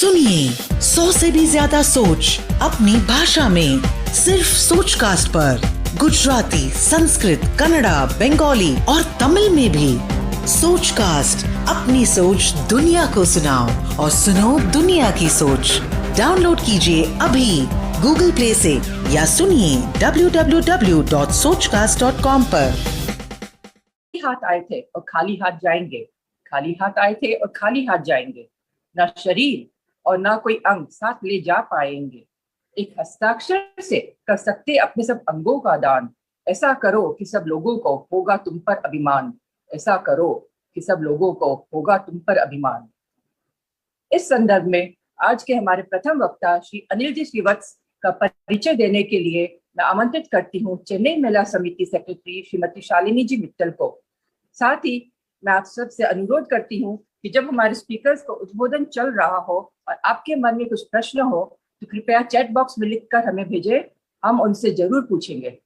सुनिए 100 से भी ज्यादा सोच अपनी भाषा में सिर्फ सोचकास्ट पर। गुजराती, संस्कृत, कन्नड़ा, बंगाली और तमिल में भी सोचकास्ट। अपनी सोच दुनिया को सुनाओ और सुनो दुनिया की सोच। डाउनलोड कीजिए अभी गूगल प्ले से या सुनिए www.sochcast.com पर। हाथ आए थे और खाली हाथ जाएंगे, खाली हाथ आए थे और खाली हाथ जाएंगे। ना शरीर और ना कोई अंग साथ ले जा पाएंगे। एक हस्ताक्षर से कर सकते अपने सब अंगों का दान। ऐसा करो कि सब लोगों को होगा तुम पर अभिमान। ऐसा करो कि सब लोगों को होगा तुम पर अभिमान। इस संदर्भ में आज के हमारे प्रथम वक्ता श्री अनिल जी श्रीवत्स का परिचय देने के लिए मैं आमंत्रित करती हूँ चेन्नई मेला समिति सेक्रेटरी श्रीमती शालिनी जी मित्तल को। साथ ही मैं आप सबसे अनुरोध करती हूँ कि जब हमारे स्पीकर्स को उद्बोधन चल रहा हो और आपके मन में कुछ प्रश्न हो तो कृपया चैट बॉक्स में लिखकर हमें भेजें, हम उनसे जरूर पूछेंगे।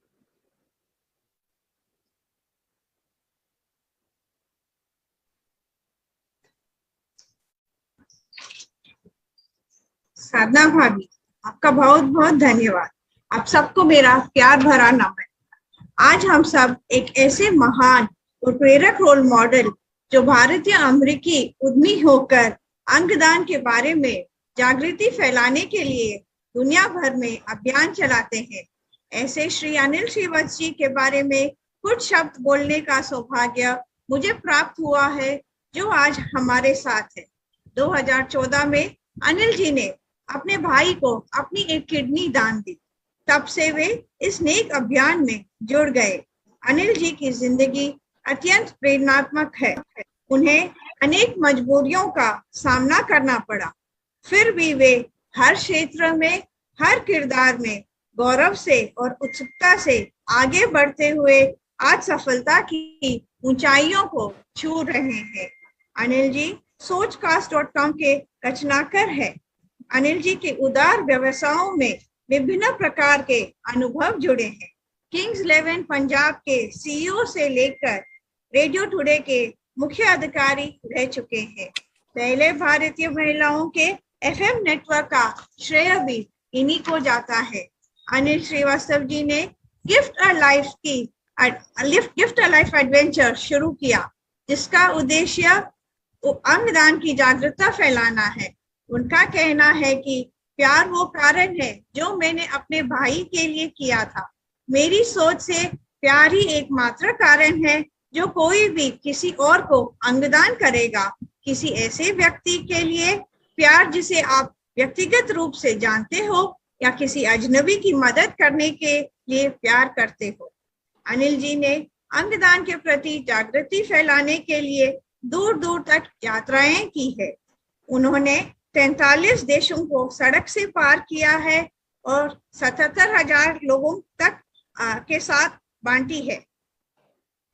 साधना भाभी, आपका बहुत बहुत धन्यवाद। आप सबको मेरा प्यार भरा नमन। आज हम सब एक ऐसे महान और प्रेरक रोल मॉडल जो भारतीय अमेरिकी उद्यमी होकर अंगदान के बारे में जागृति फैलाने के लिए दुनिया भर में अभियान चलाते हैं, ऐसे श्री अनिल श्रीवत्स जी के बारे में कुछ शब्द बोलने का सौभाग्य मुझे प्राप्त हुआ है, जो आज हमारे साथ है। 2014 में अनिल जी ने अपने भाई को अपनी एक किडनी दान दी। तब से वे इस नेक अभियान में जुड़ गए। अनिल जी की जिंदगी अत्यंत प्रेरणात्मक है। उन्हें अनेक मजबूरियों का सामना करना पड़ा, फिर भी वे हर क्षेत्र में, हर किरदार में गौरव से और उत्सुकता से आगे बढ़ते हुए आज सफलता की ऊंचाइयों को छू रहे हैं। अनिल जी सोचकास्ट.com के रचनाकार है। अनिल जी के उदार व्यवसायों में विभिन्न प्रकार के अनुभव जुड़े हैं। किंग्स 11 पंजाब के सीईओ से लेकर रेडियो टुडे के मुख्य अधिकारी रह चुके हैं। पहले भारतीय महिलाओं के एफएम नेटवर्क का श्रेय भी इन्हीं को जाता है। अनिल श्रीवास्तव जी ने गिफ्ट अ लाइफ एडवेंचर शुरू किया, जिसका उद्देश्य अंगदान की जागरूकता फैलाना है। उनका कहना है कि प्यार वो कारण है जो मैंने अपने भाई के लिए किया था। मेरी सोच से प्यार ही एकमात्र कारण है जो कोई भी किसी और को अंगदान करेगा। किसी ऐसे व्यक्ति के लिए प्यार जिसे आप व्यक्तिगत रूप से जानते हो या किसी अजनबी की मदद करने के लिए प्यार करते हो। अनिल जी ने अंगदान के प्रति जागृति फैलाने के लिए दूर दूर तक यात्राएं की है। उन्होंने 43 देशों को सड़क से पार किया है और 77,000 लोगों तक के साथ बांटी है,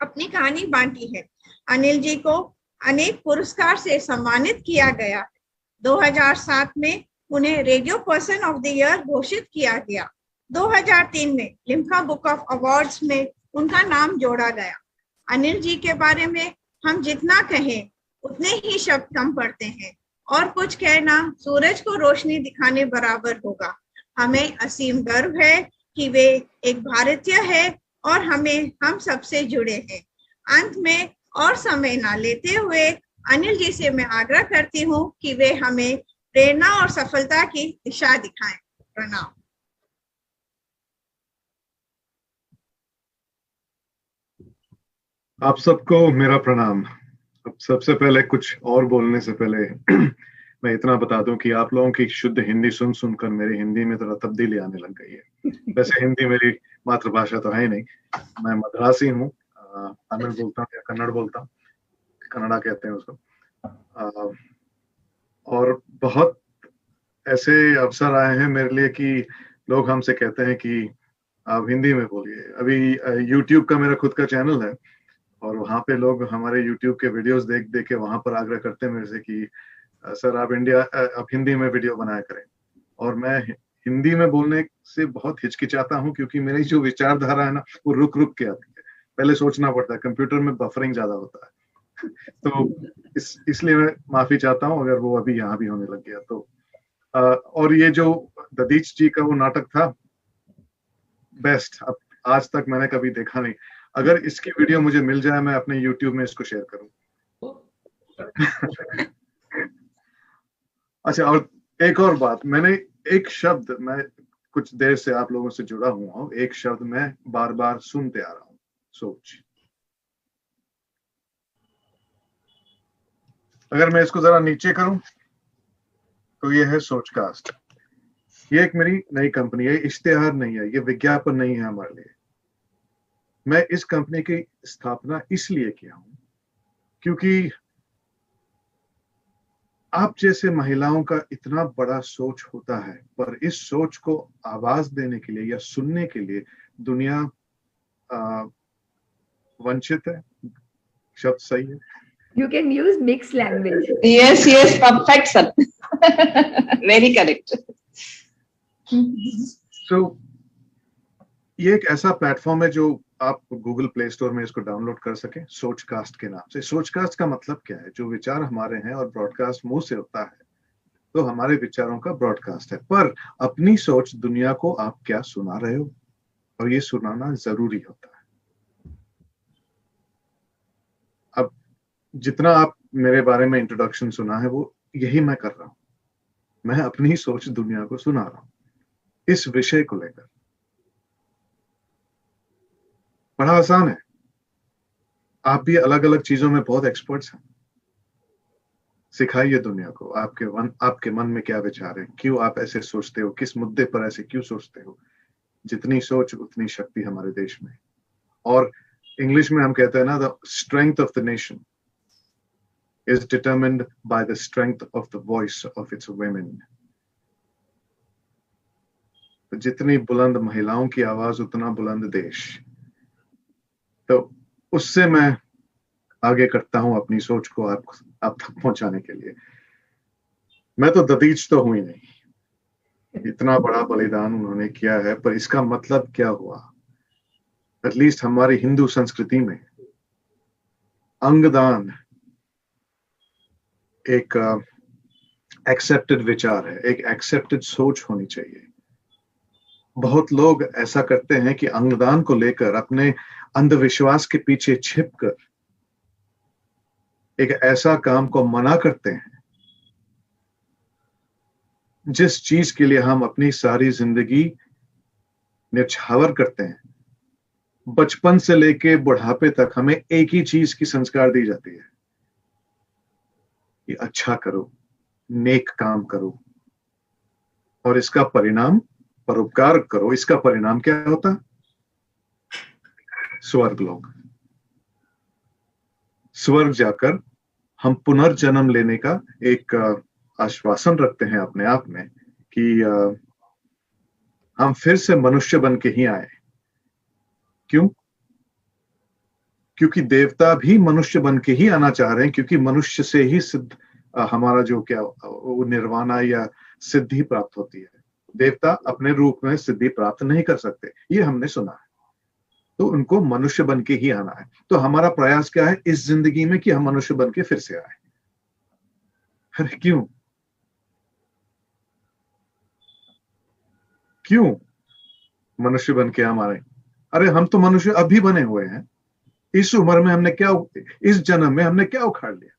अपनी कहानी बांटी है। अनिल जी को अनेक पुरस्कार से सम्मानित किया गया। 2007 में उन्हें radio person of the year घोषित किया गया। 2003 में लिम्का बुक ऑफ अवार्ड्स में उनका नाम जोड़ा गया। अनिल जी के बारे में हम जितना कहें उतने ही शब्द कम पड़ते हैं, और कुछ कहना सूरज को रोशनी दिखाने बराबर होगा। हमें असीम गर्व है कि वे एक भारतीय है और हम सबसे जुड़े हैं। अंत में और समय ना लेते हुए अनिल जी से मैं आग्रह करती हूँ कि वे हमें प्रेरणा और सफलता की दिशा दिखाएं। प्रणाम। आप सबको मेरा प्रणाम। अब सबसे पहले कुछ और बोलने से पहले मैं इतना बता दूं कि आप लोगों की शुद्ध हिंदी सुन सुनकर मेरी हिंदी में थोड़ा तब्दीली आने लग गई है। वैसे हिंदी मेरी मातृभाषा तो है नहीं, मैं मद्रासी हूँ, तमिल बोलता हूँ या कन्नड़ बोलता हूँ, कन्नड़ा कहते हैं उसको। और बहुत ऐसे अवसर आए हैं मेरे लिए कि लोग हमसे कहते हैं कि आप हिंदी में बोलिए। अभी YouTube का मेरा खुद का चैनल है और वहाँ पे लोग हमारे YouTube के वीडियोस देख देख के वहाँ पर आग्रह करते हैं मेरे से कि सर आप हिंदी में वीडियो बनाया करें। और मैं हिंदी में बोलने से बहुत हिचकिचाता हूँ, क्योंकि मेरी जो विचारधारा है ना वो रुक रुक के आती है। पहले सोचना पड़ता है, कंप्यूटर में बफरिंग ज्यादा होता है तो इसलिए मैं माफी चाहता हूँ अगर वो अभी यहाँ भी होने लग गया तो। और ये जो ददीच जी का वो नाटक था, बेस्ट, अब आज तक मैंने कभी देखा नहीं। अगर इसकी वीडियो मुझे मिल जाए, मैं अपने YouTube में इसको शेयर करूं। अच्छा, और एक और बात, मैंने एक शब्द, मैं कुछ देर से आप लोगों से जुड़ा हुआ हूं, एक शब्द मैं बार बार सुनते आ रहा हूं, सोच। अगर मैं इसको जरा नीचे करूं तो ये है सोचकास्ट। ये एक मेरी नई कंपनी है, इश्तेहार नहीं है, ये विज्ञापन नहीं है हमारे लिए। मैं इस कंपनी की स्थापना इसलिए किया हूं क्योंकि आप जैसे महिलाओं का इतना बड़ा सोच होता है, पर इस सोच को आवाज देने के लिए या सुनने के लिए दुनिया वंचित है। शब्द सही है? You can use mixed language. Yes, yes, perfect, sir. Very correct. So, ये एक ऐसा प्लेटफॉर्म है जो आप गूगल प्ले स्टोर में इसको डाउनलोड कर सके, सोचकास्ट के नाम से। सोचकास्ट का मतलब क्या है? जो विचार हमारे हैं और ब्रॉडकास्ट मुंह से होता है, तो हमारे विचारों का ब्रॉडकास्ट है। पर अपनी सोच दुनिया को आप क्या सुना रहे हो, और ये सुनाना जरूरी होता है। अब जितना आप मेरे बारे में इंट्रोडक्शन सुना है, वो यही मैं कर रहा हूं। मैं अपनी सोच दुनिया को सुना रहा हूं इस विषय को लेकर। बड़ा आसान है, आप भी अलग अलग चीजों में बहुत एक्सपर्ट्स हैं। सिखाइए दुनिया को आपके मन में क्या विचार है, क्यों आप ऐसे सोचते हो, किस मुद्दे पर ऐसे क्यों सोचते हो। जितनी सोच उतनी शक्ति हमारे देश में। और इंग्लिश में हम कहते हैं ना, the strength of the nation is determined by the strength of the voice of its women. तो जितनी बुलंद महिलाओं की आवाज, उतना बुलंद देश। तो उससे मैं आगे करता हूं अपनी सोच को आप तक पहुंचाने के लिए। मैं तो ददीच तो हुई नहीं, इतना बड़ा बलिदान उन्होंने किया है, पर इसका मतलब क्या हुआ? एटलीस्ट हमारी हिंदू संस्कृति में अंगदान एक एक्सेप्टेड विचार है, एक एक्सेप्टेड सोच होनी चाहिए। बहुत लोग ऐसा करते हैं कि अंगदान को लेकर अपने अंधविश्वास के पीछे छिपकर एक ऐसा काम को मना करते हैं जिस चीज के लिए हम अपनी सारी जिंदगी न्यौछावर करते हैं। बचपन से लेके बुढ़ापे तक हमें एक ही चीज की संस्कार दी जाती है कि अच्छा करो, नेक काम करो, और इसका परिणाम परोपकार करो। इसका परिणाम क्या होता? स्वर्ग लोक। स्वर्ग जाकर हम पुनर्जन्म लेने का एक आश्वासन रखते हैं अपने आप में कि हम फिर से मनुष्य बन के ही आए। क्यों? क्योंकि देवता भी मनुष्य बन के ही आना चाह रहे हैं, क्योंकि मनुष्य से ही सिद्ध हमारा जो क्या वो निर्वाणा या सिद्धि प्राप्त होती है। देवता अपने रूप में सिद्धि प्राप्त नहीं कर सकते, ये हमने सुना है। तो उनको मनुष्य बन के ही आना है। तो हमारा प्रयास क्या है इस जिंदगी में कि हम मनुष्य बन के फिर से आए। अरे क्यों? क्यों मनुष्य बन के हम आ रहे? अरे हम तो मनुष्य अभी बने हुए हैं। इस उम्र में हमने क्या, इस जन्म में हमने क्या उखाड़ लिया?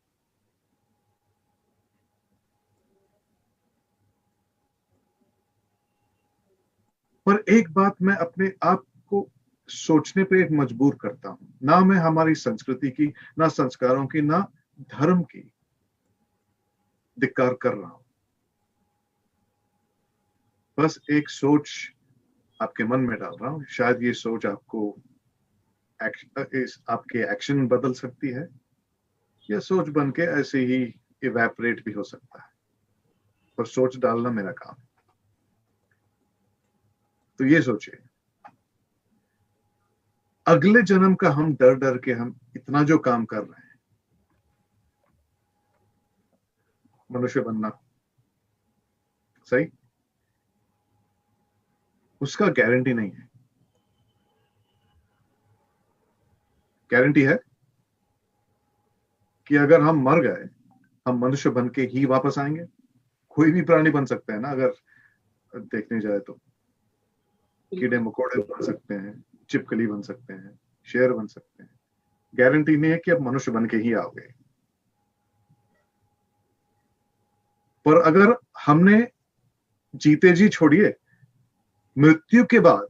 पर एक बात मैं अपने आप को सोचने पे एक मजबूर करता हूं। ना मैं हमारी संस्कृति की, ना संस्कारों की, ना धर्म की धिक्कार कर रहा हूं। बस एक सोच आपके मन में डाल रहा हूं। शायद ये सोच आपको आपके एक्शन बदल सकती है, या सोच बन के ऐसे ही इवेपोरेट भी हो सकता है। पर सोच डालना मेरा काम है। तो ये सोचिए, अगले जन्म का हम डर डर के हम इतना जो काम कर रहे हैं, मनुष्य बनना, सही, उसका गारंटी नहीं है। गारंटी है कि अगर हम मर गए, हम मनुष्य बन के ही वापस आएंगे? कोई भी प्राणी बन सकते हैं ना, अगर देखने जाए तो कीड़े मकोड़े बन सकते हैं, छिपकली बन सकते हैं, शेर बन सकते हैं। गारंटी नहीं है कि आप मनुष्य बन के ही आओगे। पर अगर हमने जीते जी छोड़िए, मृत्यु के बाद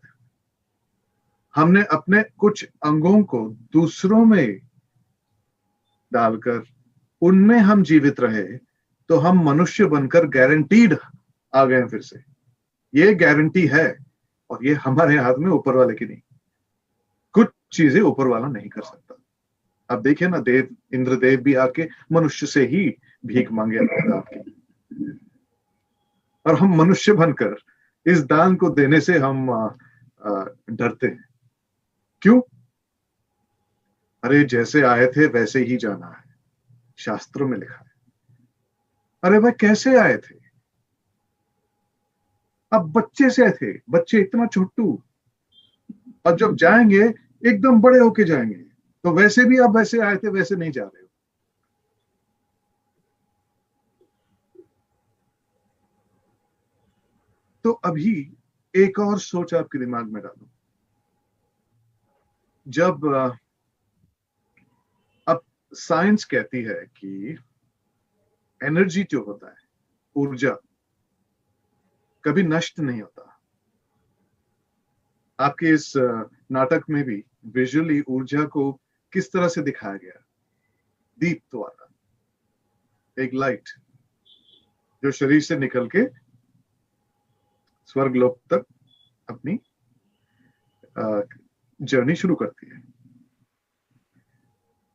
हमने अपने कुछ अंगों को दूसरों में डालकर उनमें हम जीवित रहे, तो हम मनुष्य बनकर गारंटीड आ गए फिर से। ये गारंटी है, और ये हमारे हाथ में, ऊपर वाले की नहीं। कुछ चीजें ऊपर वाला नहीं कर सकता। अब देखिए ना, देव इंद्रदेव भी आके मनुष्य से ही भीख मांगे अपने दान की, और हम मनुष्य बनकर इस दान को देने से हम डरते हैं। क्यों? अरे जैसे आए थे वैसे ही जाना है, शास्त्रों में लिखा है। अरे भाई कैसे आए थे? अब बच्चे से थे, बच्चे इतना छोटू, और जब जाएंगे एकदम बड़े होके जाएंगे, तो वैसे भी आप वैसे आए थे वैसे नहीं जा रहे हो। तो अभी एक और सोच आपके दिमाग में डालो। जब अब साइंस कहती है कि एनर्जी जो होता है, ऊर्जा, कभी नष्ट नहीं होता। आपके इस नाटक में भी विजुअली ऊर्जा को किस तरह से दिखाया गया? दीप्त वाला एक लाइट जो शरीर से निकल के स्वर्गलोक तक अपनी जर्नी शुरू करती है।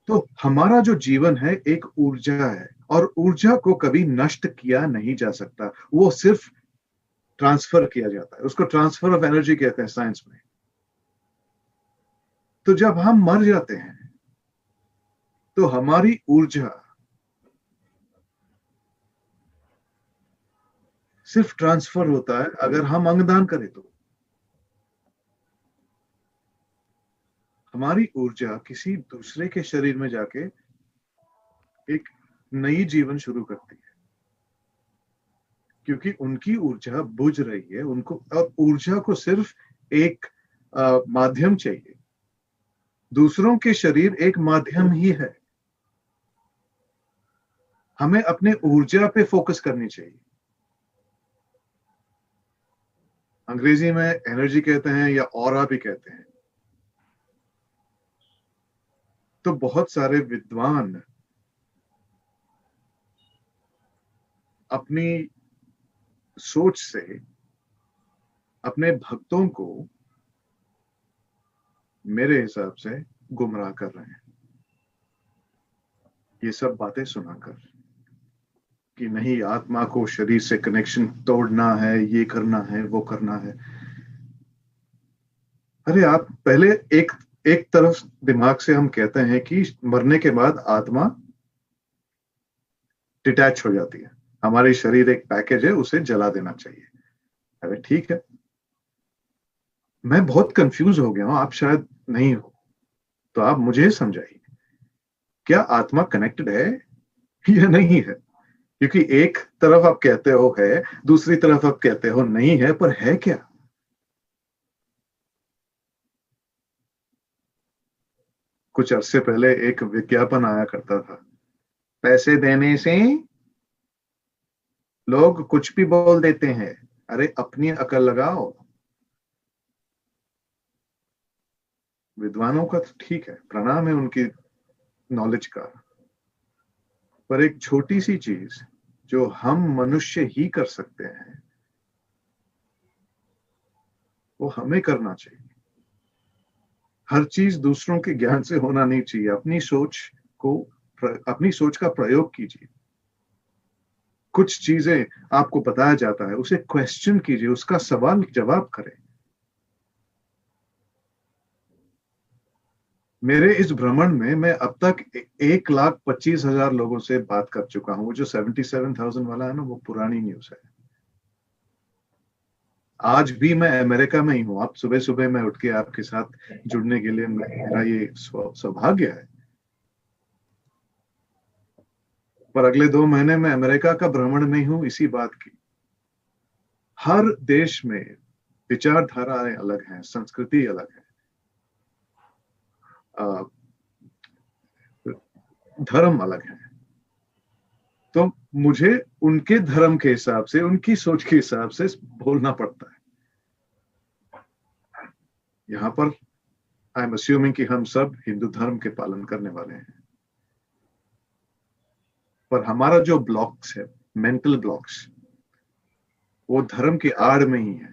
तो हमारा जो जीवन है एक ऊर्जा है, और ऊर्जा को कभी नष्ट किया नहीं जा सकता, वो सिर्फ ट्रांसफर किया जाता है। उसको ट्रांसफर ऑफ एनर्जी कहते हैं साइंस में। तो जब हम मर जाते हैं तो हमारी ऊर्जा सिर्फ ट्रांसफर होता है अगर हम अंगदान करें तो। हमारी ऊर्जा किसी दूसरे के शरीर में जाके एक नई जीवन शुरू करती है, क्योंकि उनकी ऊर्जा बुझ रही है उनको, और ऊर्जा को सिर्फ एक माध्यम चाहिए। दूसरों के शरीर एक माध्यम ही है। हमें अपने ऊर्जा पे फोकस करनी चाहिए। अंग्रेजी में एनर्जी कहते हैं या ऑरा भी कहते हैं। तो बहुत सारे विद्वान अपनी सोच से अपने भक्तों को मेरे हिसाब से गुमराह कर रहे हैं, ये सब बातें सुनाकर कि नहीं, आत्मा को शरीर से कनेक्शन तोड़ना है, ये करना है, वो करना है। अरे आप पहले एक तरफ दिमाग से हम कहते हैं कि मरने के बाद आत्मा डिटैच हो जाती है, हमारे शरीर एक पैकेज है, उसे जला देना चाहिए। अरे ठीक है, मैं बहुत कंफ्यूज हो गया हूं, आप शायद नहीं हो, तो आप मुझे समझाइए, क्या आत्मा कनेक्टेड है या नहीं है? क्योंकि एक तरफ आप कहते हो है, दूसरी तरफ आप कहते हो नहीं है, पर है क्या? कुछ अरसे पहले एक विज्ञापन आया करता था, पैसे देने से लोग कुछ भी बोल देते हैं। अरे अपनी अकल लगाओ। विद्वानों का तो ठीक है, प्रणाम है उनकी नॉलेज का, पर एक छोटी सी चीज जो हम मनुष्य ही कर सकते हैं वो हमें करना चाहिए। हर चीज दूसरों के ज्ञान से होना नहीं चाहिए। अपनी सोच का प्रयोग कीजिए। कुछ चीजें आपको बताया जाता है, उसे क्वेश्चन कीजिए, उसका सवाल जवाब करें। मेरे इस भ्रमण में मैं अब तक 1,25,000 लोगों से बात कर चुका हूं। वो जो 77,000 वाला है ना, वो पुरानी न्यूज है। आज भी मैं अमेरिका में ही हूं। आप सुबह सुबह मैं उठ के आपके साथ जुड़ने के लिए मेरा ये सौभाग्य है। पर अगले 2 महीने में अमेरिका का भ्रमण में हूं इसी बात की। हर देश में विचारधाराएं अलग हैं, संस्कृति अलग है, धर्म अलग है। तो मुझे उनके धर्म के हिसाब से, उनकी सोच के हिसाब से बोलना पड़ता है। यहां पर आई एम अस्यूमिंग कि हम सब हिंदू धर्म के पालन करने वाले हैं, पर हमारा जो ब्लॉक्स है, मेंटल ब्लॉक्स, वो धर्म की आड़ में ही है।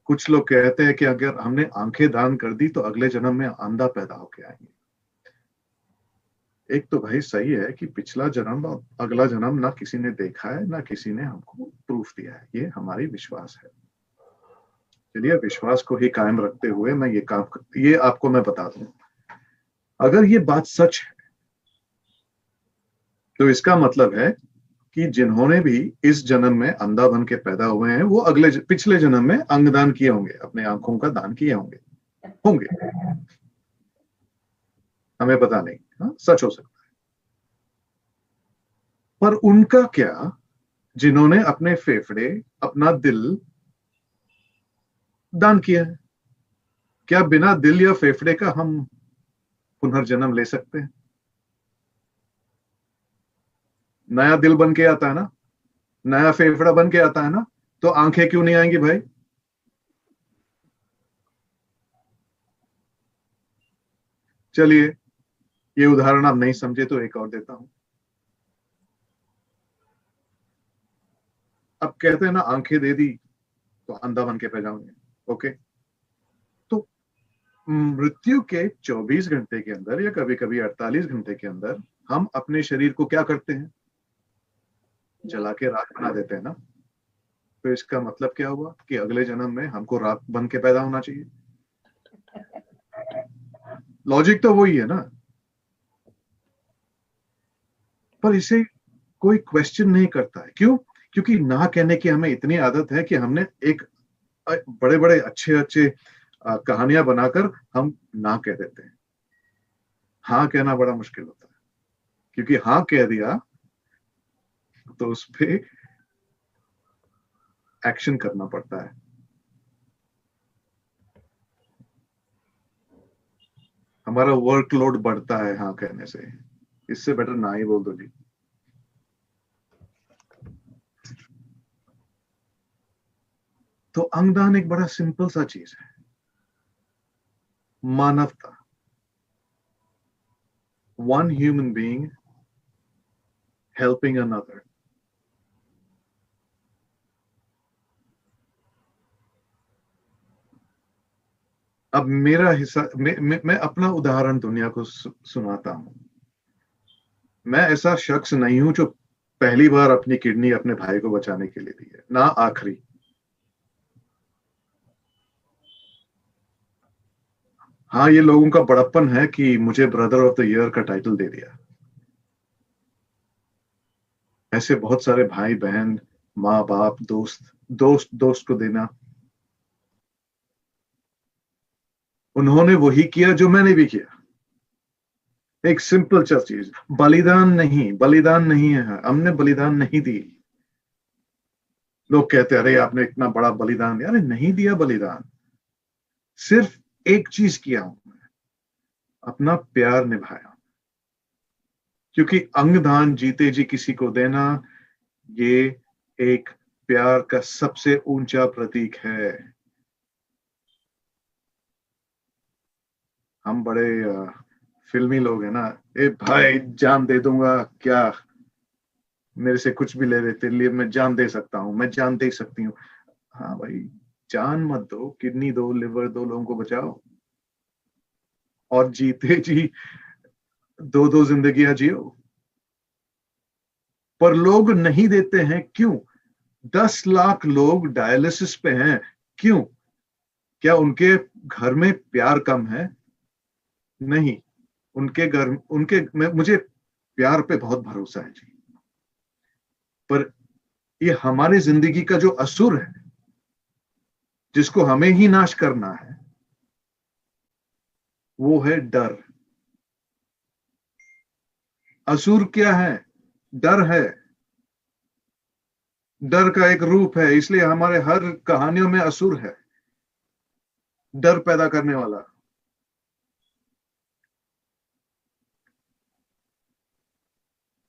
कुछ लोग कहते हैं कि अगर हमने आंखें दान कर दी तो अगले जन्म में अंधा पैदा होके आएंगे। एक तो भाई सही है कि पिछला जन्म और अगला जन्म ना किसी ने देखा है, ना किसी ने हमको प्रूफ दिया है, ये हमारी विश्वास है। चलिए, विश्वास को ही कायम रखते हुए मैं ये आपको मैं बता दूं, अगर ये बात सच है तो इसका मतलब है कि जिन्होंने भी इस जन्म में अंधा बन के पैदा हुए हैं, वो पिछले जन्म में अंगदान किए होंगे, अपने आंखों का दान किए होंगे। हमें पता नहीं, हाँ, सच हो सकता है। पर उनका क्या, जिन्होंने अपने फेफड़े, अपना दिल दान किया है, क्या बिना दिल या फेफड़े का हम पुनर्जन्म ले सकते हैं? नया दिल बन के आता है ना, नया फेफड़ा बन के आता है ना, तो आंखें क्यों नहीं आएंगी भाई? चलिए, ये उदाहरण आप नहीं समझे तो एक और देता हूं। अब कहते हैं ना, आंखें दे दी तो अंधा बन के पैदा होंगे। ओके, तो मृत्यु के 24 घंटे के अंदर या कभी कभी 48 घंटे के अंदर हम अपने शरीर को क्या करते हैं? जला के राख बना देते हैं ना। तो इसका मतलब क्या हुआ कि अगले जन्म में हमको राख बन के पैदा होना चाहिए। लॉजिक तो वही है ना। पर इसे कोई क्वेश्चन नहीं करता है। क्यों? क्योंकि ना कहने की हमें इतनी आदत है कि हमने एक बड़े बड़े अच्छे कहानियां बनाकर हम ना कह देते हैं। हाँ कहना बड़ा मुश्किल होता है, क्योंकि हाँ कह दिया तो उस पे एक्शन करना पड़ता है। हमारा वर्कलोड बढ़ता है हाँ कहने से। इससे बेटर ना ही बोल दो जी। तो अंगदान एक बड़ा सिंपल सा चीज है, मानवता। One human being helping another. अब मेरा हिस्सा, मैं अपना उदाहरण दुनिया को सुनाता हूं। मैं ऐसा शख्स नहीं हूं जो पहली बार अपनी किडनी अपने भाई को बचाने के लिए दी है, ना आखिरी। हाँ, ये लोगों का बड़प्पन है कि मुझे ब्रदर ऑफ द ईयर का टाइटल दे दिया। ऐसे बहुत सारे भाई बहन, माँ बाप, दोस्त को देना। उन्होंने वही किया जो मैंने भी किया। एक सिंपल सा चीज, बलिदान नहीं है। हमने बलिदान नहीं दी। लोग कहते अरे आपने इतना बड़ा बलिदान दिया। अरे नहीं दिया बलिदान, सिर्फ एक चीज किया हूं मैं, अपना प्यार निभाया। क्योंकि अंगदान जीते जी किसी को देना, ये एक प्यार का सबसे ऊंचा प्रतीक है। हम बड़े फिल्मी लोग हैं ना, ए भाई जान दे दूंगा, क्या मेरे से कुछ भी ले ले, तेरे लिए मैं जान दे सकता हूँ, मैं जान दे सकती हूँ। हाँ भाई, जान मत दो, किडनी दो, लिवर दो, लोगों को बचाओ और जीते जी 2 जिंदगियां जियो। पर लोग नहीं देते हैं, क्यों? 10 लाख लोग डायलिसिस पे हैं, क्यों? क्या उनके घर में प्यार कम है? नहीं, मुझे प्यार पे बहुत भरोसा है जी। पर ये हमारे जिंदगी का जो असुर है, जिसको हमें ही नाश करना है, वो है डर। असुर क्या है? डर है, डर का एक रूप है, इसलिए हमारे हर कहानियों में असुर है, डर पैदा करने वाला।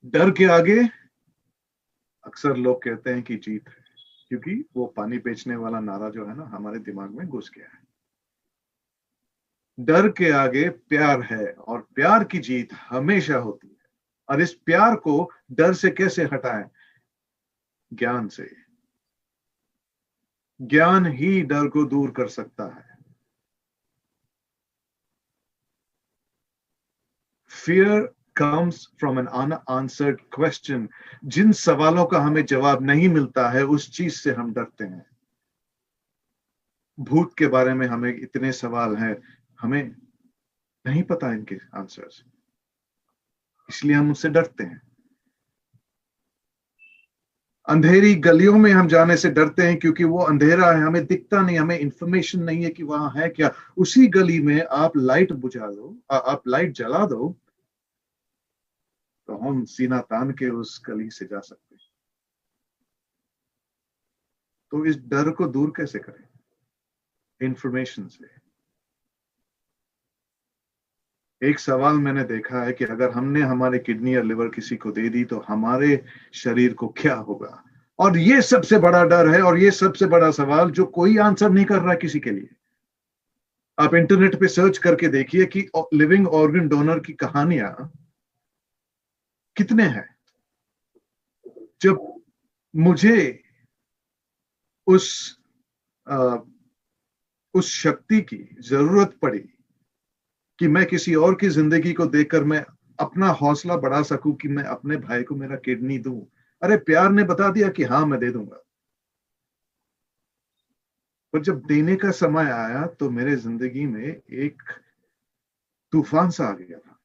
डर के आगे अक्सर लोग कहते हैं कि जीत है, क्योंकि वो पानी बेचने वाला नारा जो है ना हमारे दिमाग में घुस गया है। डर के आगे प्यार है, और प्यार की जीत हमेशा होती है। और इस प्यार को डर से कैसे हटाएं? ज्ञान से। ज्ञान ही डर को दूर कर सकता है। Fear comes from an unanswered question. जिन सवालों का हमें जवाब नहीं मिलता है उस चीज से हम डरते हैं। भूत के बारे में हमें इतने सवाल हैं, हमें नहीं पता इनके आंसर्स, इसलिए हम उससे डरते हैं। अंधेरी गलियों में हम जाने से डरते हैं क्योंकि वो अंधेरा है, हमें दिखता नहीं, हमें इंफॉर्मेशन नहीं है कि वहां है क्या। उसी गली में आप लाइट बुझा दो, आप लाइट जला दो, तो हम सीना तान के उस गली से जा सकते हैं। तो इस डर को दूर कैसे करें? इंफॉर्मेशन से। एक सवाल मैंने देखा है कि अगर हमने हमारे किडनी या लिवर किसी को दे दी तो हमारे शरीर को क्या होगा? और ये सबसे बड़ा डर है, और ये सबसे बड़ा सवाल जो कोई आंसर नहीं कर रहा किसी के लिए। आप इंटरनेट पे सर्च करके देखिए कि लिविंग ऑर्गन डोनर की कहानियां कितने हैं। जब मुझे उस शक्ति की जरूरत पड़ी कि मैं किसी और की जिंदगी को देखकर मैं अपना हौसला बढ़ा सकूं कि मैं अपने भाई को मेरा किडनी दूं, अरे प्यार ने बता दिया कि हाँ मैं दे दूंगा। पर जब देने का समय आया तो मेरे जिंदगी में एक तूफान सा आ गया था।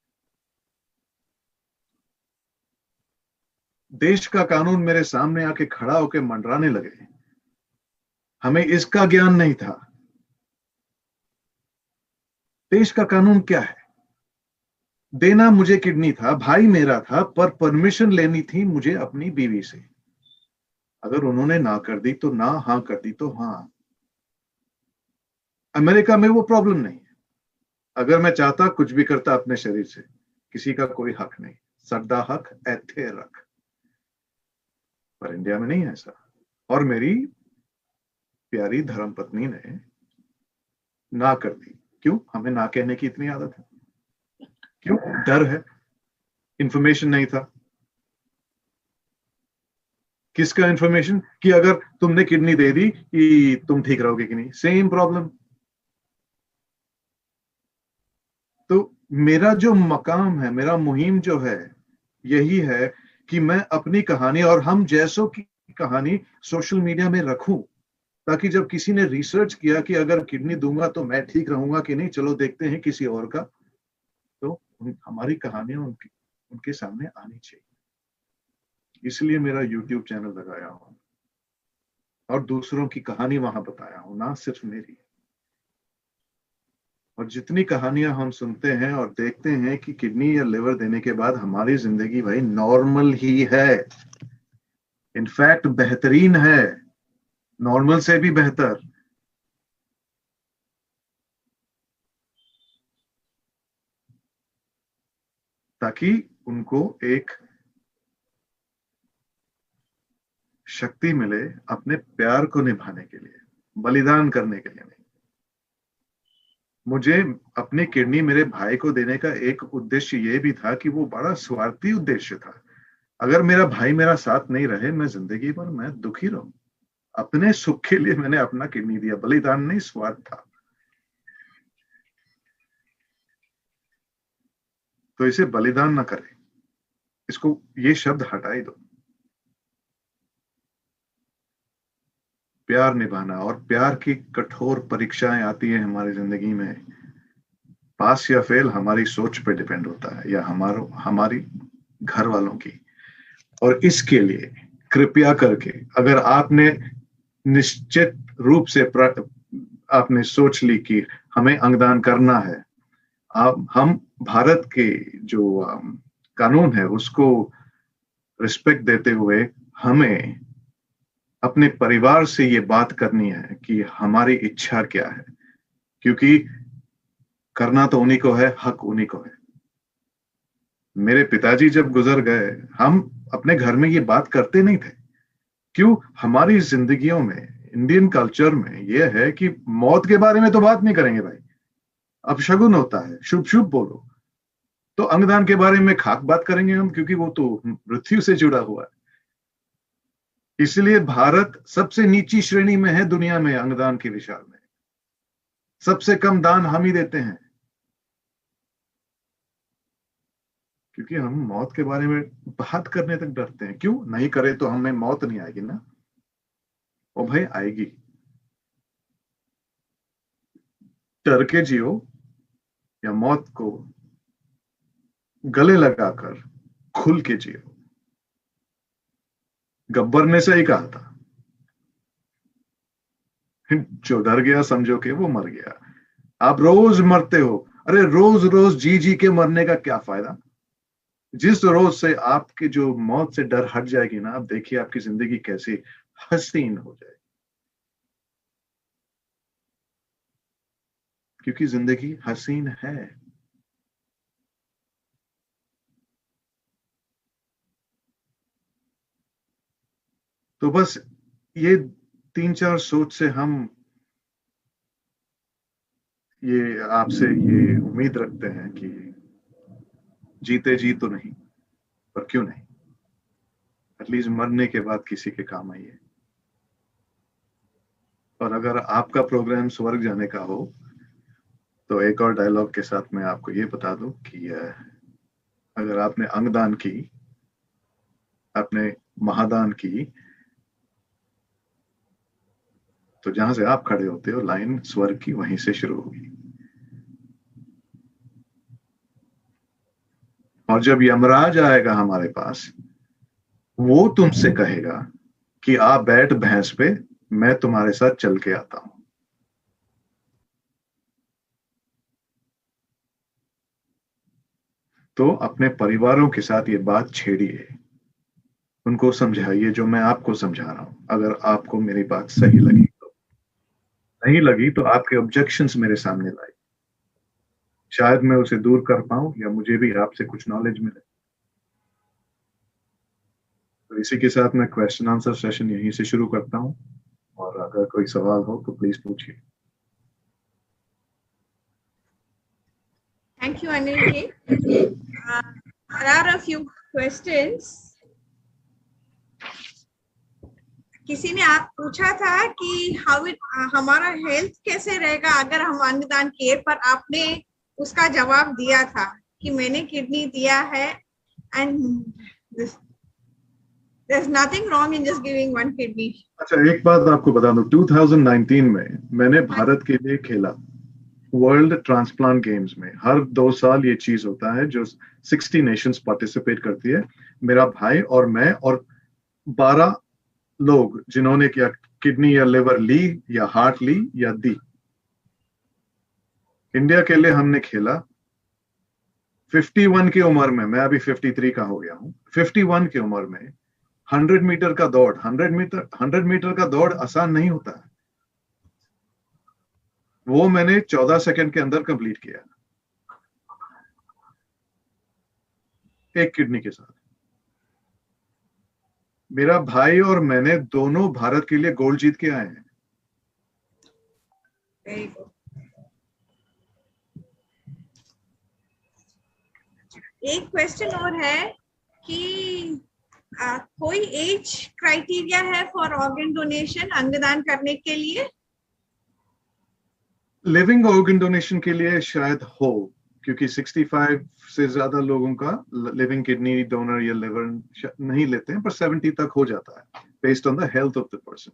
देश का कानून मेरे सामने आके खड़ा होकर मंडराने लगे। हमें इसका ज्ञान नहीं था। देश का कानून क्या है? देना मुझे किडनी था, भाई मेरा था, पर परमिशन लेनी थी मुझे अपनी बीवी से। अगर उन्होंने ना कर दी तो ना, हाँ कर दी तो हाँ। अमेरिका में वो प्रॉब्लम नहीं है। अगर मैं चाहता कुछ भी करता अपने शरीर से, किसी का कोई हक नहीं, सदा हक ऐथे रख। पर इंडिया में नहीं है ऐसा। और मेरी प्यारी धर्मपत्नी ने ना कर दी। क्यों? हमें ना कहने की इतनी आदत है। क्यों? डर है, इंफॉर्मेशन नहीं था। किसका इंफॉर्मेशन? कि अगर तुमने किडनी दे दी कि तुम ठीक रहोगे कि नहीं, सेम प्रॉब्लम। तो मेरा जो मकाम है, मेरा मुहिम जो है, यही है कि मैं अपनी कहानी और हम जैसों की कहानी सोशल मीडिया में रखूं, ताकि जब किसी ने रिसर्च किया कि अगर किडनी दूंगा तो मैं ठीक रहूंगा कि नहीं, चलो देखते हैं किसी और का, तो हमारी कहानियां उनके सामने आनी चाहिए। इसलिए मेरा YouTube चैनल लगाया हूं और दूसरों की कहानी वहां बताया हूं, ना सिर्फ मेरी। और जितनी कहानियां हम सुनते हैं और देखते हैं कि किडनी या लिवर देने के बाद हमारी जिंदगी भाई नॉर्मल ही है, इनफैक्ट बेहतरीन है, नॉर्मल से भी बेहतर। ताकि उनको एक शक्ति मिले अपने प्यार को निभाने के लिए, बलिदान करने के लिए नहीं। मुझे अपनी किडनी मेरे भाई को देने का एक उद्देश्य ये भी था कि वो बड़ा स्वार्थी उद्देश्य था। अगर मेरा भाई मेरा साथ नहीं रहे, मैं जिंदगी भर मैं दुखी रहूं। अपने सुख के लिए मैंने अपना किडनी दिया, बलिदान नहीं, स्वार्थ था। तो इसे बलिदान ना करें, इसको ये शब्द हटा ही दो। प्यार निभाना, और प्यार की कठोर परीक्षाएं आती है हमारी जिंदगी में। पास या फेल हमारी सोच पे डिपेंड होता है, या हमारी घर वालों की। और इसके लिए कृपया करके, अगर आपने निश्चित रूप से आपने सोच ली कि हमें अंगदान करना है, हम भारत के जो कानून है उसको रिस्पेक्ट देते हुए हमें अपने परिवार से ये बात करनी है कि हमारी इच्छा क्या है, क्योंकि करना तो उन्हीं को है, हक उन्हीं को है। मेरे पिताजी जब गुजर गए, हम अपने घर में ये बात करते नहीं थे। क्यों? हमारी जिंदगियों में, इंडियन कल्चर में ये है कि मौत के बारे में तो बात नहीं करेंगे भाई, अपशगुन होता है, शुभ शुभ बोलो। तो अंगदान के बारे में खाक बात करेंगे हम, क्योंकि वो तो मृत्यु से जुड़ा हुआ है। इसलिए भारत सबसे नीची श्रेणी में है दुनिया में अंगदान के विचार में। सबसे कम दान हम ही देते हैं, क्योंकि हम मौत के बारे में बात करने तक डरते हैं। क्यों? नहीं करे तो हमें मौत नहीं आएगी ना। ओ भाई आएगी, डर के जियो या मौत को गले लगाकर खुल के जियो। गब्बर ने सही कहा था, जो डर गया समझो कि वो मर गया। आप रोज मरते हो, अरे रोज रोज जी जी के मरने का क्या फायदा। जिस रोज से आपकी जो मौत से डर हट जाएगी ना, आप देखिए आपकी जिंदगी कैसी हसीन हो जाएगी, क्योंकि जिंदगी हसीन है। तो बस ये 3-4 सोच से हम ये आपसे ये उम्मीद रखते हैं कि जीते जी तो नहीं, पर क्यों नहीं, एटलीस्ट मरने के बाद किसी के काम आइए। और अगर आपका प्रोग्राम स्वर्ग जाने का हो तो एक और डायलॉग के साथ मैं आपको ये बता दूं कि अगर आपने अंगदान की, आपने महादान की, तो जहां से आप खड़े होते हो लाइन स्वर्ग की वहीं से शुरू होगी। और जब यमराज आएगा हमारे पास, वो तुमसे कहेगा कि आप बैठ भैंस पे, मैं तुम्हारे साथ चल के आता हूं। तो अपने परिवारों के साथ ये बात छेड़िए, उनको समझाइए जो मैं आपको समझा रहा हूं। अगर आपको मेरी बात सही लगी, तो नहीं लगी तो आपके ऑब्जेक्शंस मेरे सामने लाइए, शायद मैं उसे दूर कर पाऊं या मुझे भी आपसे कुछ नॉलेज मिले। तो इसी के साथ मैं क्वेश्चन आंसर सेशन यहीं से शुरू करता हूं, और अगर कोई सवाल हो तो प्लीज पूछिए। Thank you, Anil ji. There are a few questions. किसी ने आप पूछा था कि हमारा हेल्थ कैसे रहेगा अगर हम अंगदान किए, पर आपने उसका जवाब दिया था कि मैंने किडनी दिया है and there's nothing wrong in just giving one kidney. अच्छा, एक बात आपको बता दूं, 2019 में मैंने भारत के लिए खेला वर्ल्ड ट्रांसप्लांट गेम्स में। हर 2 साल ये चीज होता है जो 60 नेशंस पार्टिसिपेट करती है। मेरा भाई और मैं और 12 लोग जिन्होंने क्या किडनी या लिवर ली या हार्ट ली या दी, इंडिया के लिए हमने खेला। 51 की उम्र में, मैं अभी 53 का हो गया हूं, 51 की उम्र में 100 मीटर का दौड़, 100 मीटर का दौड़ आसान नहीं होता है। वो मैंने 14 सेकंड के अंदर कंप्लीट किया, एक किडनी के साथ। मेरा भाई और मैंने दोनों भारत के लिए गोल्ड जीत के आए हैं। Very good. एक क्वेश्चन और है कि कोई एज क्राइटेरिया है फॉर ऑर्गन डोनेशन, अंगदान करने के लिए? लिविंग ऑर्गन डोनेशन के लिए शायद हो, क्योंकि 65 से ज्यादा लोगों का लिविंग किडनी डोनर या लिवर नहीं लेते हैं, पर 70 तक हो जाता है based on the health of the person.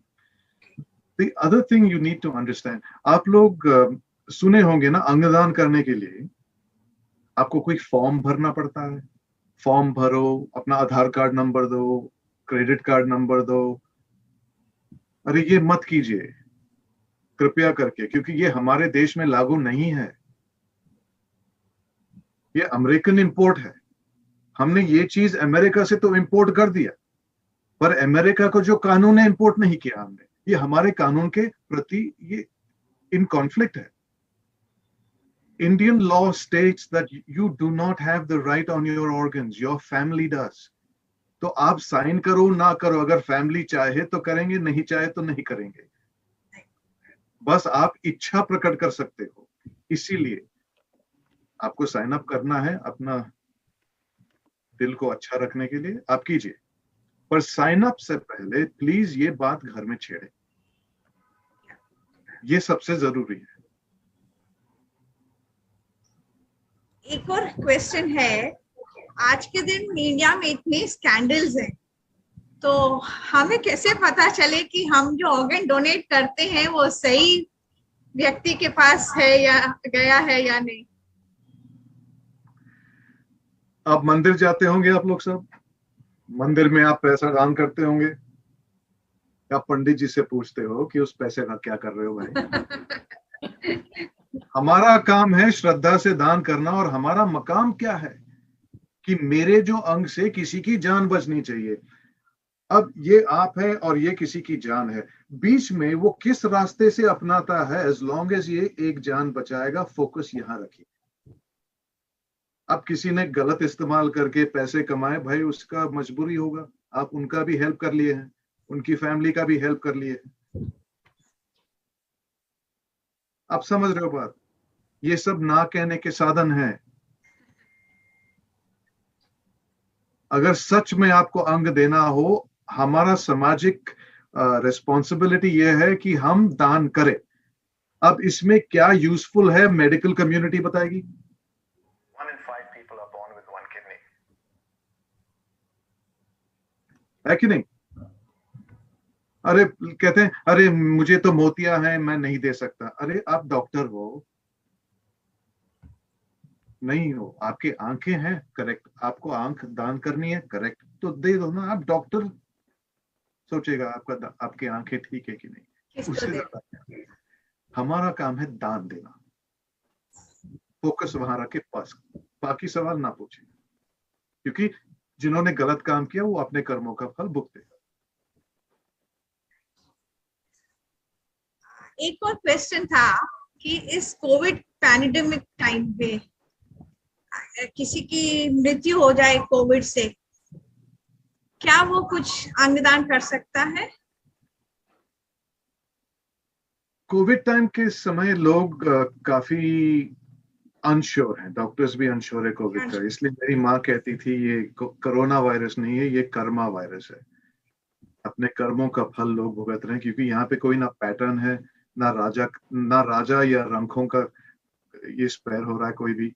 The other thing you need to understand, आप लोग सुने होंगे ना, अंगदान करने के लिए आपको कोई फॉर्म भरना पड़ता है। फॉर्म भरो, अपना आधार कार्ड नंबर दो, क्रेडिट कार्ड नंबर दो। अरे ये मत कीजिए कृपया करके, क्योंकि ये हमारे देश में लागू नहीं है। ये अमेरिकन इंपोर्ट है। हमने ये चीज अमेरिका से तो इंपोर्ट कर दिया, पर अमेरिका को जो कानून है इंपोर्ट नहीं किया हमने। ये हमारे कानून के प्रति ये इन कॉन्फ्लिक्ट है। Indian law states that you do not have the right on your organs, your family does. तो आप साइन करो ना करो, अगर फैमिली चाहे तो करेंगे, नहीं चाहे तो नहीं करेंगे। बस आप इच्छा प्रकट कर सकते हो, इसीलिए आपको साइन अप करना है अपना दिल को अच्छा रखने के लिए, आप कीजिए। पर साइन अप से पहले प्लीज ये बात घर में छेड़े, ये सबसे जरूरी है। एक और क्वेश्चन है, आज के दिन इंडिया में इतने स्कैंडल्स हैं, तो हमें कैसे पता चले कि हम जो ऑर्गन डोनेट करते हैं वो सही व्यक्ति के पास है या गया है या नहीं? आप मंदिर जाते होंगे, आप लोग सब मंदिर में आप पैसा दान करते होंगे, आप पंडित जी से पूछते हो कि उस पैसे का क्या कर रहे हो भाई? हमारा काम है श्रद्धा से दान करना, और हमारा मकाम क्या है कि मेरे जो अंग से किसी की जान बचनी चाहिए। अब ये आप है और ये किसी की जान है, बीच में वो किस रास्ते से अपनाता है, एज लॉन्ग एज ये एक जान बचाएगा, फोकस यहां रखिए। अब किसी ने गलत इस्तेमाल करके पैसे कमाए, भाई उसका मजबूरी होगा, आप उनका भी हेल्प कर लिए हैं, उनकी फैमिली का भी हेल्प कर लिए हैं। आप समझ रहे हो बात? ये सब ना कहने के साधन हैं। अगर सच में आपको अंग देना हो, हमारा सामाजिक रिस्पॉन्सिबिलिटी ये है कि हम दान करें। अब इसमें क्या यूजफुल है, मेडिकल कम्युनिटी बताएगी। 1 in 5 people are born with 1 kidney. है कि नहीं? अरे कहते हैं अरे मुझे तो मोतिया है, मैं नहीं दे सकता। अरे आप डॉक्टर हो? नहीं हो। आपके आंखें हैं, करेक्ट, आपको आंख दान करनी है, करेक्ट, तो दे दो ना। आप डॉक्टर सोचेगा आपकी आंखें ठीक है कि नहीं, उससे ज्यादा हमारा काम है दान देना। फोकस वहां रखे, पास बाकी सवाल ना पूछे, क्योंकि जिन्होंने गलत काम किया वो अपने कर्मों का फल भुगतेगा। एक और क्वेश्चन था कि इस कोविड पैंडेमिक टाइम पे किसी की मृत्यु हो जाए कोविड से, क्या वो कुछ अंगदान कर सकता है? कोविड टाइम के समय लोग काफी अनश्योर हैं, डॉक्टर्स भी अनश्योर है कोविड का। इसलिए मेरी माँ कहती थी ये कोरोना वायरस नहीं है, ये कर्मा वायरस है। अपने कर्मों का फल लोग भुगत रहे हैं, क्योंकि यहाँ पे कोई ना पैटर्न है, ना राजा या रंखों का ये स्प्रेड हो रहा है कोई भी।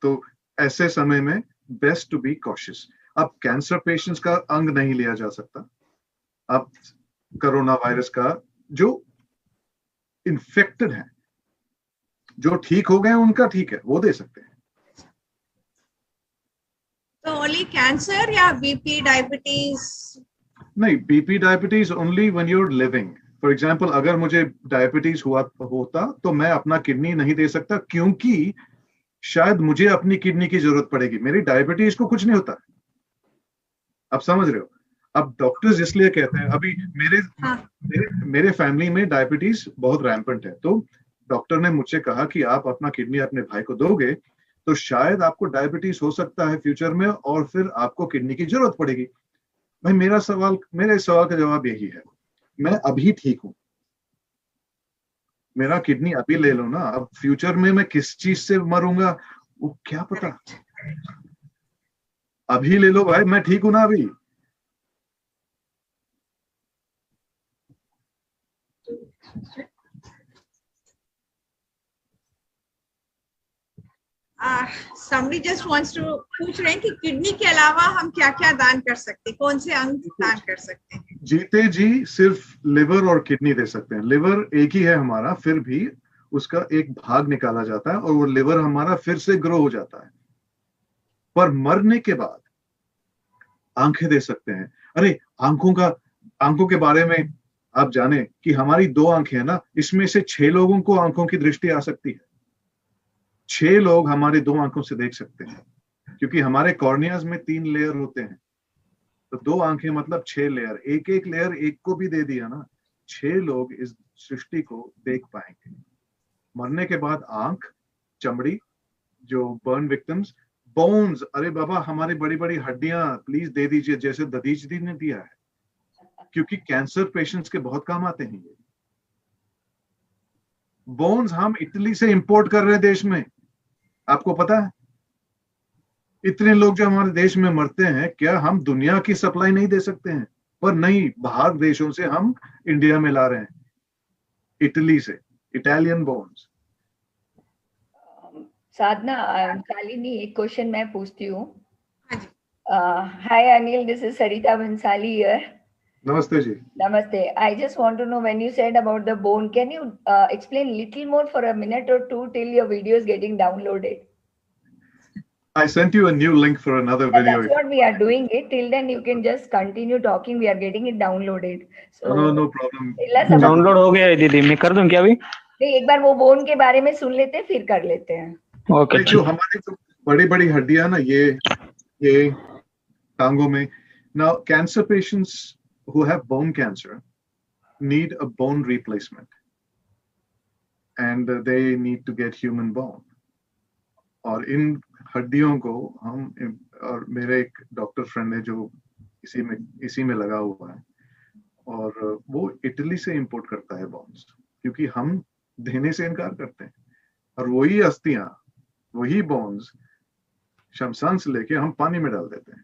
तो ऐसे समय में बेस्ट टू बी कॉशियस। अब कैंसर पेशेंट्स का अंग नहीं लिया जा सकता, अब कोरोना वायरस का जो इन्फेक्टेड है, जो ठीक हो गए उनका ठीक है, वो दे सकते हैं। तो ओनली कैंसर या बीपी डायबिटीज? नहीं, BP diabetes only when you are living. For example, अगर मुझे डायबिटीज होता तो मैं अपना किडनी नहीं दे सकता, क्योंकि शायद मुझे अपनी किडनी की जरूरत पड़ेगी। मेरी डायबिटीज को कुछ नहीं होता। आप समझ रहे हो? अब डॉक्टर्स इसलिए कहते हैं, अभी मेरे फैमिली में डायबिटीज बहुत रैम्पेंट है, तो डॉक्टर ने मुझसे कहा कि आप अपना किडनी अपने भाई को दोगे तो शायद आपको डायबिटीज हो सकता है फ्यूचर में, और फिर आपको किडनी की जरूरत पड़ेगी। भाई मेरे सवाल का जवाब यही है, मैं अभी ठीक हूं, मेरा किडनी अभी ले लो ना। अब फ्यूचर में मैं किस चीज से मरूंगा वो क्या पता, अभी ले लो भाई, मैं ठीक हूं ना अभी। somebody just wants to पूछ रहे हैं कि किडनी के अलावा हम क्या क्या दान कर सकते हैं, कौन से अंग दान कर सकते हैं? जीते जी सिर्फ लिवर और किडनी दे सकते हैं। लिवर एक ही है हमारा, फिर भी उसका एक भाग निकाला जाता है और वो लिवर हमारा फिर से ग्रो हो जाता है। पर मरने के बाद आंखें दे सकते हैं। अरे आंखों के बारे में आप जाने कि हमारी 2 आंखें हैं ना, इसमें से 6 लोगों को आंखों की दृष्टि आ सकती है। 6 लोग हमारे 2 आंखों से देख सकते हैं। क्योंकि हमारे कॉर्नियाज में 3 लेयर होते हैं, तो 2 आंखें मतलब 6 लेयर, एक एक लेयर एक को भी दे दिया ना, 6 लोग इस सृष्टि को देख पाएंगे। मरने के बाद आंख, चमड़ी, जो बर्न विक्टिम्स, बोन्स, अरे बाबा हमारी बड़ी बड़ी हड्डियां प्लीज दे दीजिए, जैसे ददीज दी ने दिया है, क्योंकि कैंसर पेशेंट्स के बहुत काम आते हैं ये। बोन्स हम इटली से इंपोर्ट कर रहे हैं देश में, आपको पता है? इतने लोग जो हमारे देश में मरते हैं, क्या हम दुनिया की सप्लाई नहीं दे सकते हैं? पर नहीं, बाहर देशों से हम इंडिया में ला रहे हैं, इटली से, इटालियन बोन्स। साधना, शालिनी, एक क्वेश्चन मैं पूछती हूँ। हाँ जी। Hi Anil, this is Sarita Bansali here. नमस्ते जी। Namaste. I just want to know, when you said about the bone, can you explain little more for a minute or two till your video is getting downloaded? I sent you a new link for another Yeah, video. that's what we are doing it. Till then, you can just continue talking. We are getting it downloaded. So, No problem. Download हो गया है दीदी, मैं कर दूं क्या अभी? नहीं, एक बार वो बोन के बारे में सुन लेते हैं, फिर कर लेते हैं। ओके। जो हमारी तो बड़ी बड़ी हड्डियां ना, ये टांगों में, now cancer patients who have bone cancer need a bone replacement, and they need to get human bone. और इन हड्डियों को हम, और मेरे एक डॉक्टर फ्रेंड है जो इसी में लगा हुआ है, और वो इटली से इंपोर्ट करता है बोन्स, क्योंकि हम देने से इनकार करते हैं, और वही अस्थियां, वही बोन्स शमशान से लेके हम पानी में डाल देते हैं।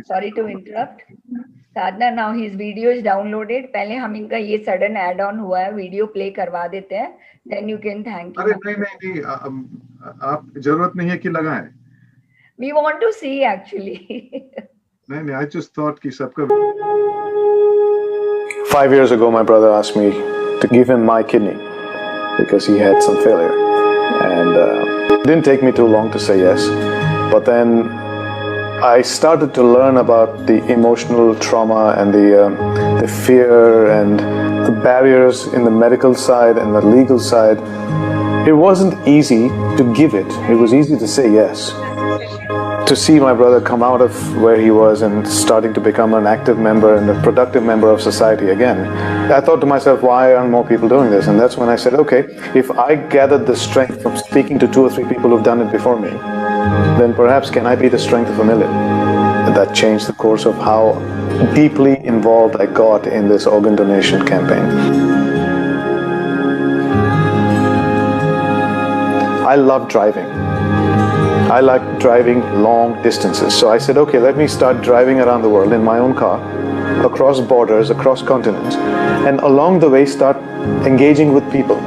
Sorry to interrupt. Sadhana, now his video is downloaded. पहले हम इनका ये sudden add on हुआ है, वीडियो प्ले करवा देते हैं, then you can thank him. अरे नहीं, आप जरूरत नहीं है कि लगाएं। We want to see actually. नहीं, I just thought कि सबका। 5 years ago, my brother asked me to give him my kidney because he had some failure, and it didn't take me too long to say yes. But then I started to learn about the emotional trauma and the fear and the barriers in the medical side and the legal side. It wasn't easy to give it. It was easy to say yes. To see my brother come out of where he was and starting to become an active member and a productive member of society again, I thought to myself, why aren't more people doing this? And that's when I said, okay, if I gathered the strength from speaking to 2 or 3 people who've done it before me, then perhaps can I be the strength of 1,000,000? And that changed the course of how deeply involved I got in this organ donation campaign. I love driving. I like driving long distances. So I said, okay, let me start driving around the world in my own car, across borders, across continents, and along the way start engaging with people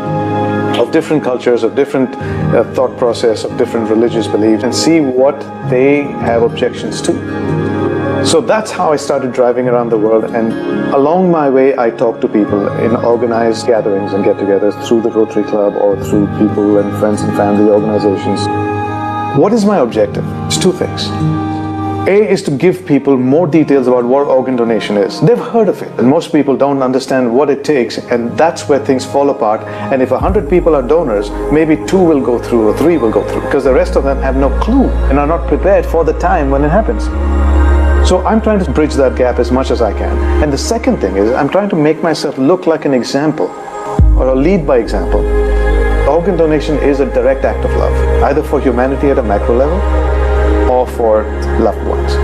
of different cultures, of different thought process, of different religious beliefs, and see what they have objections to. So that's how I started driving around the world, and along my way I talked to people in organized gatherings and get-togethers through the Rotary Club or through people and friends and family organizations. What is my objective? It's 2 things. A is to give people more details about what organ donation is. They've heard of it, and most people don't understand what it takes, and that's where things fall apart. And if 100 people are donors, maybe 2 will go through or 3 will go through, because the rest of them have no clue and are not prepared for the time when it happens. So I'm trying to bridge that gap as much as I can. And the second thing is I'm trying to make myself look like an example, or lead by example. Organ donation is a direct act of love, either for humanity at a macro level or for loved ones.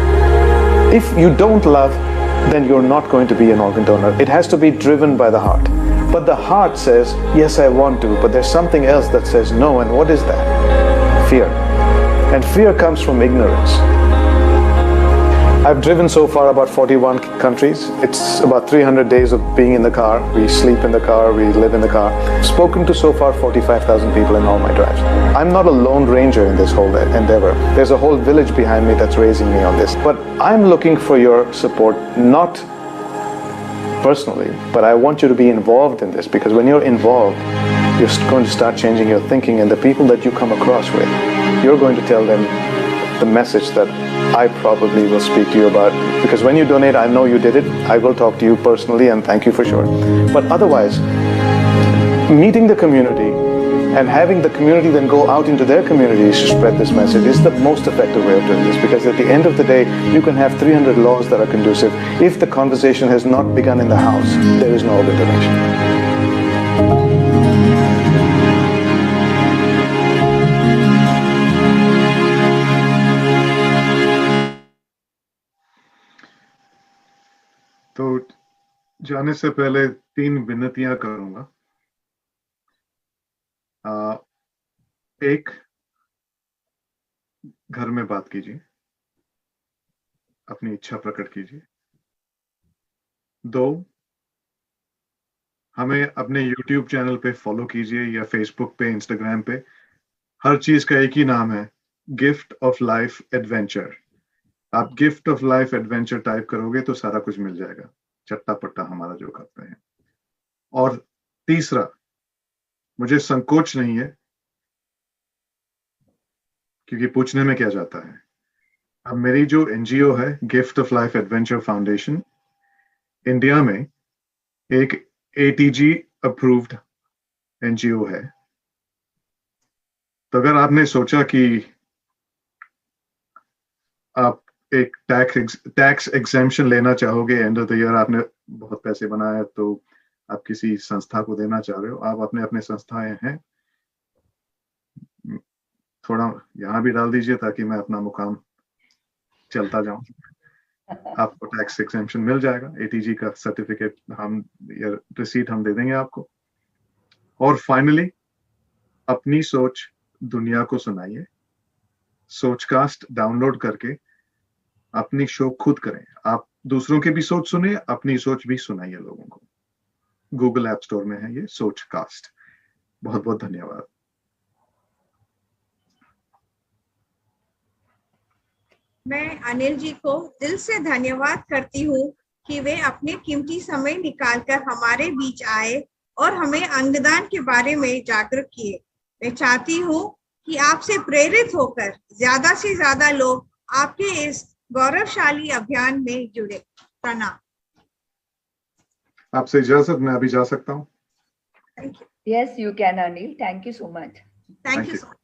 If you don't love, then you're not going to be an organ donor. It has to be driven by the heart. But the heart says, yes, I want to, but there's something else that says no, and what is that? Fear. And fear comes from ignorance. I've driven so far about 41 countries. It's about 300 days of being in the car. We sleep in the car, we live in the car. Spoken to so far 45,000 people in all my drives. I'm not a lone ranger in this whole endeavor. There's a whole village behind me that's raising me on this. But I'm looking for your support, not personally, but I want you to be involved in this, because when you're involved, you're going to start changing your thinking, and the people that you come across with, you're going to tell them the message that I probably will speak to you about, because when you donate, I know you did it. I will talk to you personally and thank you for sure. But otherwise, meeting the community, And having the community then go out into their communities to spread this message is the most effective way of doing this, because at the end of the day, you can have 300 laws that are conducive. If the conversation has not begun in the house, there is no organ donation. तो जाने से पहले 3 विनतियां करूंगा। एक, घर में बात कीजिए, अपनी इच्छा प्रकट कीजिए। 2, हमें अपने YouTube चैनल पे फॉलो कीजिए या Facebook पे, Instagram पे। हर चीज का एक ही नाम है, गिफ्ट ऑफ लाइफ एडवेंचर। आप gift of life adventure type करोगे तो सारा कुछ मिल जाएगा, चट्टा पट्टा हमारा जो करते हैं। और तीसरा, मुझे संकोच नहीं है, क्योंकि पूछने में क्या जाता है। अब मेरी जो एनजीओ है, gift of life adventure foundation, India में एक ATG अप्रूव्ड एनजीओ है। तो अगर आपने सोचा कि आप एक टैक्स एग्जेम्पशन लेना चाहोगे, एंड ऑफ द ईयर आपने बहुत पैसे बनाए तो आप किसी संस्था को देना चाह रहे हो, आप अपने संस्थाएं हैं, थोड़ा यहाँ भी डाल दीजिए ताकि मैं अपना मुकाम चलता जाऊं। आपको टैक्स एग्जेम्पशन मिल जाएगा, ATG का सर्टिफिकेट हम या रिसीट हम दे देंगे आपको। और फाइनली, अपनी सोच दुनिया को सुनाइए। सोचकास्ट डाउनलोड करके अपनी शो खुद करें। आप दूसरों की भी सोच सुने, अपनी सोच भी सुनाइए लोगों को। गूगल ऐप स्टोर में है ये सोचकास्ट। बहुत बहुत धन्यवाद। मैं अनिल जी को दिल से धन्यवाद करती हूँ कि वे अपने कीमती समय निकालकर हमारे बीच आए और हमें अंगदान के बारे में जागरूक किए। मैं चाहती हूँ कि आपसे प्रेरित होकर ज्यादा से ज्यादा लोग आपके इस गौरवशाली अभियान में जुड़े। प्रणाम। आपसे इजाजत, मैं अभी जा सकता हूँ। Thank you. Yes, you can, Anil. Thank you so much. Thank Thank you you. So much.